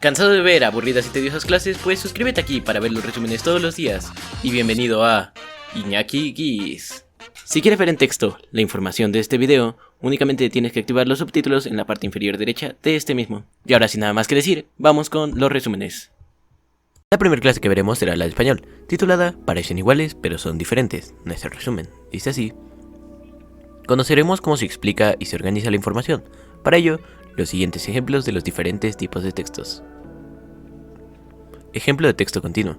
¿Cansado de ver aburridas y tediosas clases? Pues suscríbete aquí para ver los resúmenes todos los días. Y bienvenido a Iñaki Guis. Si quieres ver en texto la información de este video, únicamente tienes que activar los subtítulos en la parte inferior derecha de este mismo. Y ahora sin nada más que decir, vamos con los resúmenes. La primera clase que veremos será la de español, titulada Parecen iguales pero son diferentes. Nuestro resumen dice así. Conoceremos cómo se explica y se organiza la información. Para ello, los siguientes ejemplos de los diferentes tipos de textos. Ejemplo de texto continuo.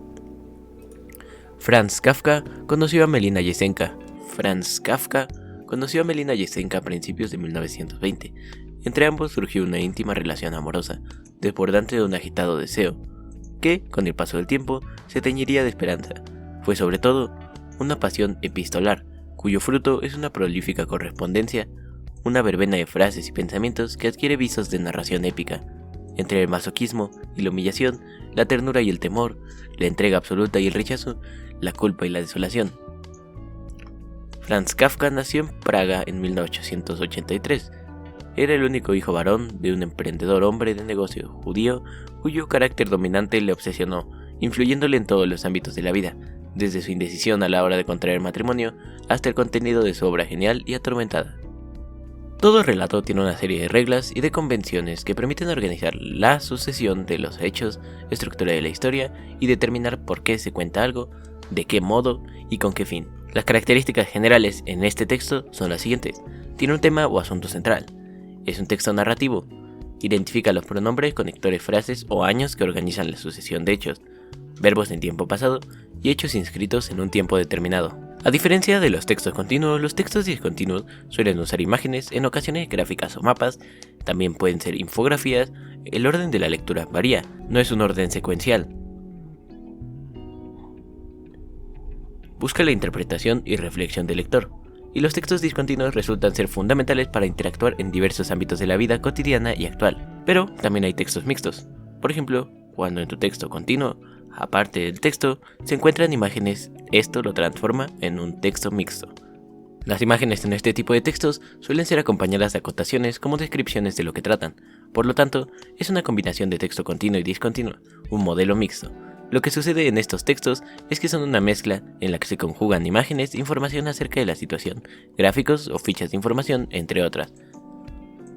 Franz Kafka conoció a Melina Jesenka. Franz Kafka conoció a Melina Jesenka a principios de 1920. Entre ambos surgió una íntima relación amorosa, desbordante de un agitado deseo, que, con el paso del tiempo, se teñiría de esperanza. Fue sobre todo una pasión epistolar, cuyo fruto es una prolífica correspondencia, una verbena de frases y pensamientos que adquiere visos de narración épica. Entre el masoquismo y la humillación, la ternura y el temor, la entrega absoluta y el rechazo, la culpa y la desolación. Franz Kafka nació en Praga en 1883. Era el único hijo varón de un emprendedor hombre de negocio judío cuyo carácter dominante le obsesionó, influyéndole en todos los ámbitos de la vida, desde su indecisión a la hora de contraer matrimonio hasta el contenido de su obra genial y atormentada. Todo relato tiene una serie de reglas y de convenciones que permiten organizar la sucesión de los hechos, estructura de la historia y determinar por qué se cuenta algo, de qué modo y con qué fin. Las características generales en este texto son las siguientes. Tiene un tema o asunto central. Es un texto narrativo. Identifica los pronombres, conectores, frases o años que organizan la sucesión de hechos, verbos en tiempo pasado y hechos inscritos en un tiempo determinado. A diferencia de los textos continuos, los textos discontinuos suelen usar imágenes, en ocasiones gráficas o mapas, también pueden ser infografías. El orden de la lectura varía, no es un orden secuencial. Busca la interpretación y reflexión del lector, y los textos discontinuos resultan ser fundamentales para interactuar en diversos ámbitos de la vida cotidiana y actual. Pero también hay textos mixtos. Por ejemplo, cuando en tu texto continuo, aparte del texto, se encuentran imágenes, esto lo transforma en un texto mixto. Las imágenes en este tipo de textos suelen ser acompañadas de acotaciones como descripciones de lo que tratan. Por lo tanto, es una combinación de texto continuo y discontinuo, un modelo mixto. Lo que sucede en estos textos es que son una mezcla en la que se conjugan imágenes, información acerca de la situación, gráficos o fichas de información, entre otras.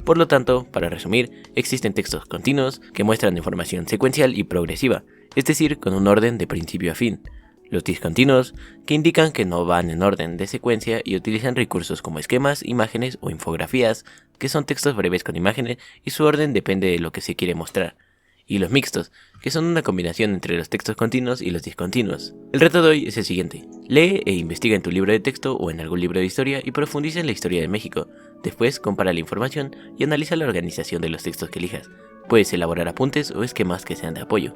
Por lo tanto, para resumir, existen textos continuos que muestran información secuencial y progresiva, es decir, con un orden de principio a fin. Los discontinuos, que indican que no van en orden de secuencia y utilizan recursos como esquemas, imágenes o infografías, que son textos breves con imágenes y su orden depende de lo que se quiere mostrar. Y los mixtos, que son una combinación entre los textos continuos y los discontinuos. El reto de hoy es el siguiente. Lee e investiga en tu libro de texto o en algún libro de historia y profundiza en la historia de México. Después compara la información y analiza la organización de los textos que elijas. Puedes elaborar apuntes o esquemas que sean de apoyo.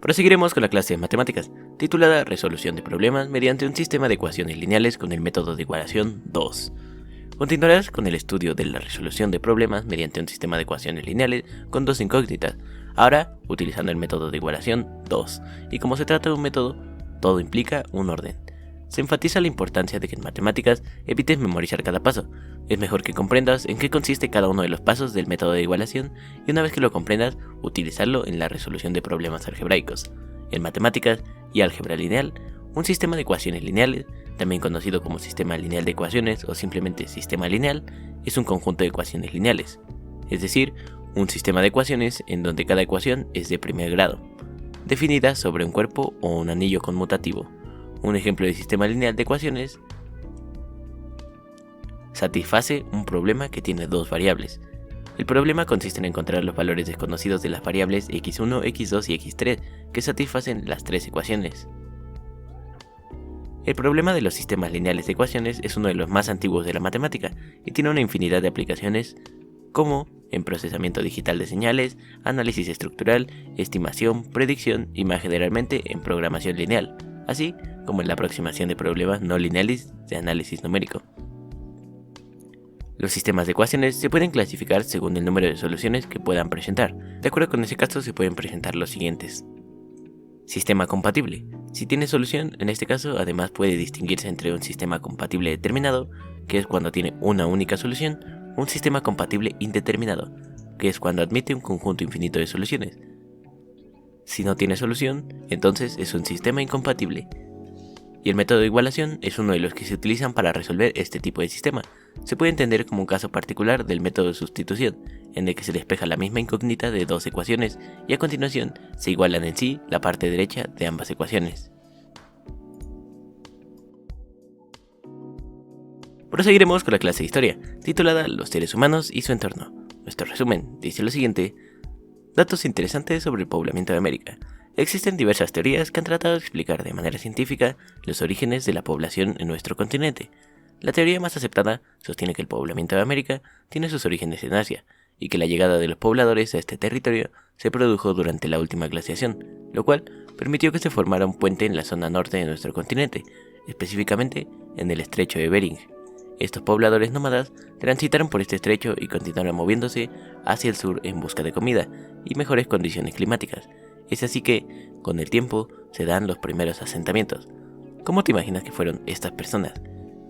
Proseguiremos con la clase de matemáticas, titulada Resolución de problemas mediante un sistema de ecuaciones lineales con el método de igualación 2. Continuarás con el estudio de la resolución de problemas mediante un sistema de ecuaciones lineales con dos incógnitas, ahora utilizando el método de igualación 2, y como se trata de un método, todo implica un orden. Se enfatiza la importancia de que en matemáticas evites memorizar cada paso. Es mejor que comprendas en qué consiste cada uno de los pasos del método de igualación y una vez que lo comprendas, utilizarlo en la resolución de problemas algebraicos. En matemáticas y álgebra lineal, un sistema de ecuaciones lineales, también conocido como sistema lineal de ecuaciones o simplemente sistema lineal, es un conjunto de ecuaciones lineales, es decir, un sistema de ecuaciones en donde cada ecuación es de primer grado, definida sobre un cuerpo o un anillo conmutativo. Un ejemplo de sistema lineal de ecuaciones satisface un problema que tiene dos variables. El problema consiste en encontrar los valores desconocidos de las variables x1, x2 y x3 que satisfacen las tres ecuaciones. El problema de los sistemas lineales de ecuaciones es uno de los más antiguos de la matemática y tiene una infinidad de aplicaciones como en procesamiento digital de señales, análisis estructural, estimación, predicción y más generalmente en programación lineal, así como en la aproximación de problemas no lineales de análisis numérico. Los sistemas de ecuaciones se pueden clasificar según el número de soluciones que puedan presentar. De acuerdo con ese caso se pueden presentar los siguientes. Sistema compatible. Si tiene solución, en este caso además puede distinguirse entre un sistema compatible determinado, que es cuando tiene una única solución, un sistema compatible indeterminado, que es cuando admite un conjunto infinito de soluciones. Si no tiene solución, entonces es un sistema incompatible. Y el método de igualación es uno de los que se utilizan para resolver este tipo de sistema. Se puede entender como un caso particular del método de sustitución, en el que se despeja la misma incógnita de dos ecuaciones y a continuación se igualan en sí la parte derecha de ambas ecuaciones. Proseguiremos con la clase de historia, titulada Los seres humanos y su entorno. Nuestro resumen dice lo siguiente: datos interesantes sobre el poblamiento de América. Existen diversas teorías que han tratado de explicar de manera científica los orígenes de la población en nuestro continente. La teoría más aceptada sostiene que el poblamiento de América tiene sus orígenes en Asia, y que la llegada de los pobladores a este territorio se produjo durante la última glaciación, lo cual permitió que se formara un puente en la zona norte de nuestro continente, específicamente en el estrecho de Bering. Estos pobladores nómadas transitaron por este estrecho y continuaron moviéndose hacia el sur en busca de comida y mejores condiciones climáticas. Es así que, con el tiempo, se dan los primeros asentamientos. ¿Cómo te imaginas que fueron estas personas?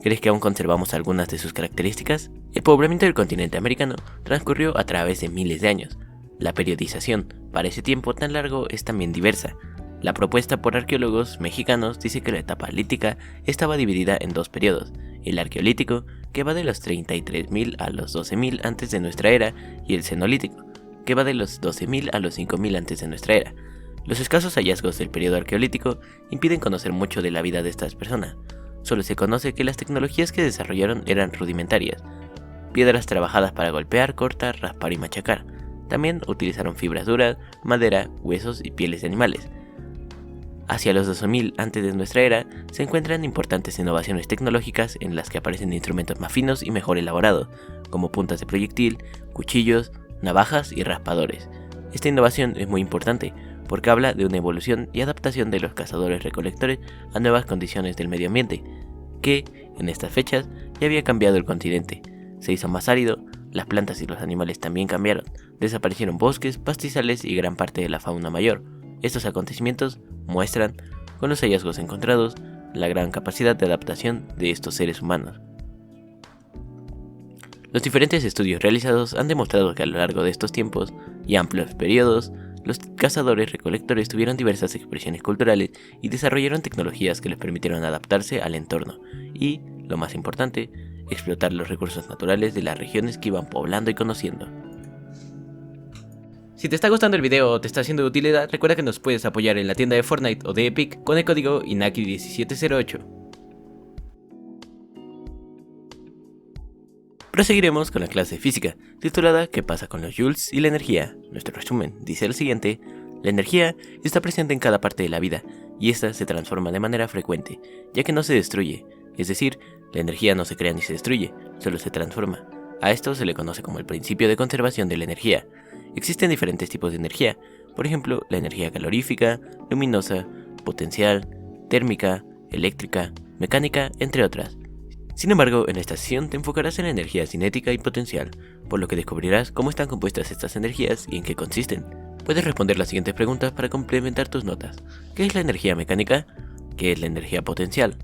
¿Crees que aún conservamos algunas de sus características? El poblamiento del continente americano transcurrió a través de miles de años. La periodización para ese tiempo tan largo es también diversa. La propuesta por arqueólogos mexicanos dice que la etapa lítica estaba dividida en dos periodos: el arqueolítico, que va de los 33.000 a los 12.000 antes de nuestra era, y el cenolítico, que va de los 12.000 a los 5.000 antes de nuestra era. Los escasos hallazgos del periodo arqueolítico impiden conocer mucho de la vida de estas personas. Solo se conoce que las tecnologías que desarrollaron eran rudimentarias: piedras trabajadas para golpear, cortar, raspar y machacar. También utilizaron fibras duras, madera, huesos y pieles de animales. Hacia los 2000 antes de nuestra era se encuentran importantes innovaciones tecnológicas en las que aparecen instrumentos más finos y mejor elaborados, como puntas de proyectil, cuchillos, navajas y raspadores. Esta innovación es muy importante porque habla de una evolución y adaptación de los cazadores-recolectores a nuevas condiciones del medio ambiente, que, en estas fechas, ya había cambiado el continente. Se hizo más árido, las plantas y los animales también cambiaron, desaparecieron bosques, pastizales y gran parte de la fauna mayor. Estos acontecimientos muestran, con los hallazgos encontrados, la gran capacidad de adaptación de estos seres humanos. Los diferentes estudios realizados han demostrado que a lo largo de estos tiempos y amplios periodos, los cazadores-recolectores tuvieron diversas expresiones culturales y desarrollaron tecnologías que les permitieron adaptarse al entorno y, lo más importante, explotar los recursos naturales de las regiones que iban poblando y conociendo. Si te está gustando el video o te está siendo de utilidad, recuerda que nos puedes apoyar en la tienda de Fortnite o de Epic con el código INAKI1708. Proseguiremos con la clase de física, titulada ¿Qué pasa con los joules y la energía? Nuestro resumen dice lo siguiente: la energía está presente en cada parte de la vida, y esta se transforma de manera frecuente, ya que no se destruye, es decir, la energía no se crea ni se destruye, solo se transforma. A esto se le conoce como el principio de conservación de la energía. Existen diferentes tipos de energía, por ejemplo, la energía calorífica, luminosa, potencial, térmica, eléctrica, mecánica, entre otras. Sin embargo, en esta sesión te enfocarás en la energía cinética y potencial, por lo que descubrirás cómo están compuestas estas energías y en qué consisten. Puedes responder las siguientes preguntas para complementar tus notas. ¿Qué es la energía mecánica? ¿Qué es la energía potencial?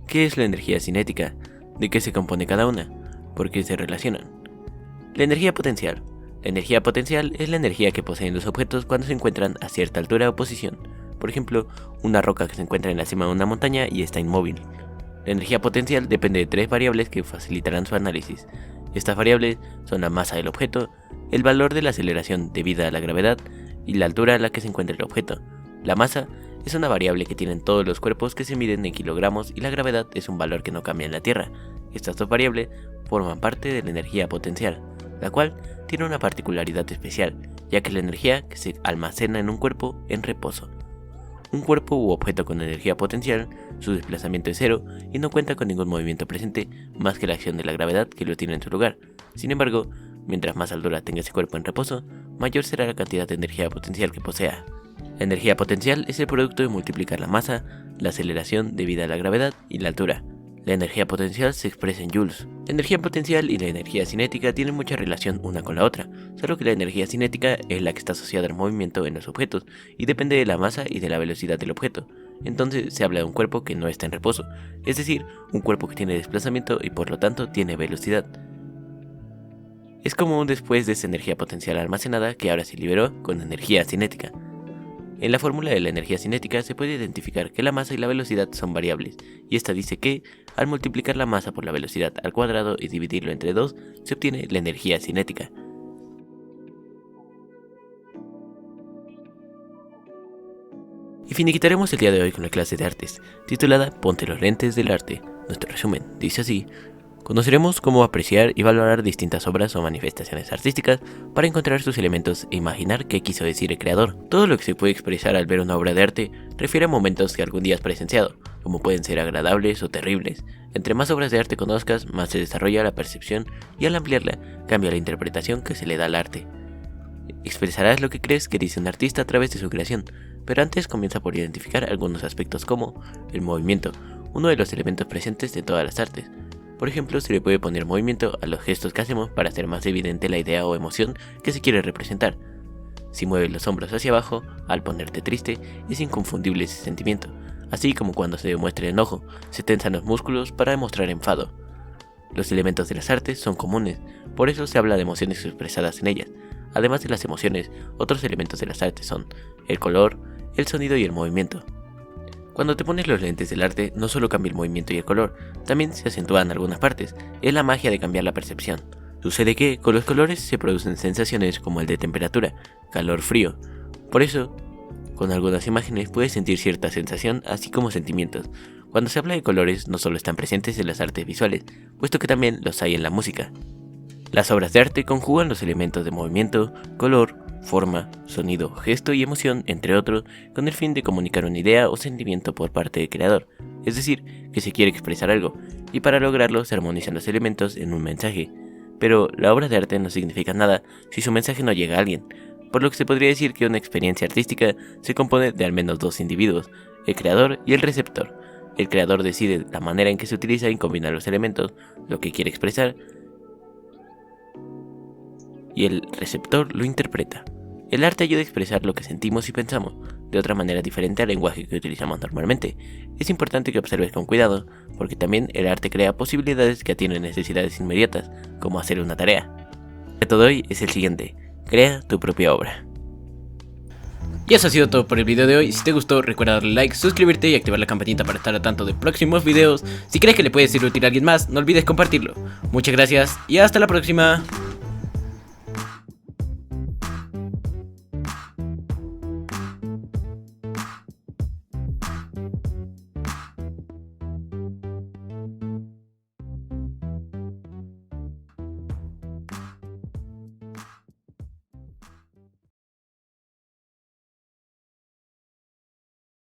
¿Qué es la energía cinética? ¿De qué se compone cada una? ¿Por qué se relacionan? La energía potencial. La energía potencial es la energía que poseen los objetos cuando se encuentran a cierta altura o posición. Por ejemplo, una roca que se encuentra en la cima de una montaña y está inmóvil. La energía potencial depende de tres variables que facilitarán su análisis. Estas variables son la masa del objeto, el valor de la aceleración debida a la gravedad y la altura a la que se encuentra el objeto. La masa es una variable que tienen todos los cuerpos que se miden en kilogramos y la gravedad es un valor que no cambia en la Tierra. Estas dos variables forman parte de la energía potencial, la cual tiene una particularidad especial, ya que es la energía que se almacena en un cuerpo en reposo. Un cuerpo u objeto con energía potencial, su desplazamiento es cero y no cuenta con ningún movimiento presente más que la acción de la gravedad que lo tiene en su lugar. Sin embargo, mientras más altura tenga ese cuerpo en reposo, mayor será la cantidad de energía potencial que posea. La energía potencial es el producto de multiplicar la masa, la aceleración debida a la gravedad y la altura. La energía potencial se expresa en joules. La energía potencial y la energía cinética tienen mucha relación una con la otra, solo que la energía cinética es la que está asociada al movimiento en los objetos y depende de la masa y de la velocidad del objeto. Entonces se habla de un cuerpo que no está en reposo, es decir, un cuerpo que tiene desplazamiento y por lo tanto tiene velocidad. Es como un después de esa energía potencial almacenada que ahora se liberó con energía cinética. En la fórmula de la energía cinética se puede identificar que la masa y la velocidad son variables, y esta dice que, al multiplicar la masa por la velocidad al cuadrado y dividirlo entre 2, se obtiene la energía cinética. Y finiquitaremos el día de hoy con la clase de artes, titulada Ponte los lentes del arte. Nuestro resumen dice así: conoceremos cómo apreciar y valorar distintas obras o manifestaciones artísticas para encontrar sus elementos e imaginar qué quiso decir el creador. Todo lo que se puede expresar al ver una obra de arte refiere a momentos que algún día has presenciado, como pueden ser agradables o terribles. Entre más obras de arte conozcas, más se desarrolla la percepción y al ampliarla, cambia la interpretación que se le da al arte. Expresarás lo que crees que dice un artista a través de su creación, pero antes comienza por identificar algunos aspectos como el movimiento, uno de los elementos presentes de todas las artes. Por ejemplo, se le puede poner movimiento a los gestos que hacemos para hacer más evidente la idea o emoción que se quiere representar. Si mueves los hombros hacia abajo, al ponerte triste, es inconfundible ese sentimiento, así como cuando se demuestra enojo, se tensan los músculos para demostrar enfado. Los elementos de las artes son comunes, por eso se habla de emociones expresadas en ellas. Además de las emociones, otros elementos de las artes son el color, el sonido y el movimiento. Cuando te pones los lentes del arte, no solo cambia el movimiento y el color, también se acentúan algunas partes, es la magia de cambiar la percepción. Sucede que, con los colores se producen sensaciones como el de temperatura, calor, frío. Por eso, con algunas imágenes puedes sentir cierta sensación, así como sentimientos. Cuando se habla de colores, no solo están presentes en las artes visuales, puesto que también los hay en la música. Las obras de arte conjugan los elementos de movimiento, color, forma, sonido, gesto y emoción, entre otros, con el fin de comunicar una idea o sentimiento por parte del creador, es decir, que se quiere expresar algo, y para lograrlo se armonizan los elementos en un mensaje. Pero la obra de arte no significa nada si su mensaje no llega a alguien, por lo que se podría decir que una experiencia artística se compone de al menos dos individuos, el creador y el receptor. El creador decide la manera en que se utiliza y combina los elementos, lo que quiere expresar, y el receptor lo interpreta. El arte ayuda a expresar lo que sentimos y pensamos, de otra manera diferente al lenguaje que utilizamos normalmente. Es importante que observes con cuidado, porque también el arte crea posibilidades que atienden necesidades inmediatas, como hacer una tarea. El reto de hoy es el siguiente: crea tu propia obra. Y eso ha sido todo por el video de hoy. Si te gustó, recuerda darle like, suscribirte y activar la campanita para estar al tanto de próximos videos. Si crees que le puede ser útil a alguien más, no olvides compartirlo. Muchas gracias y hasta la próxima.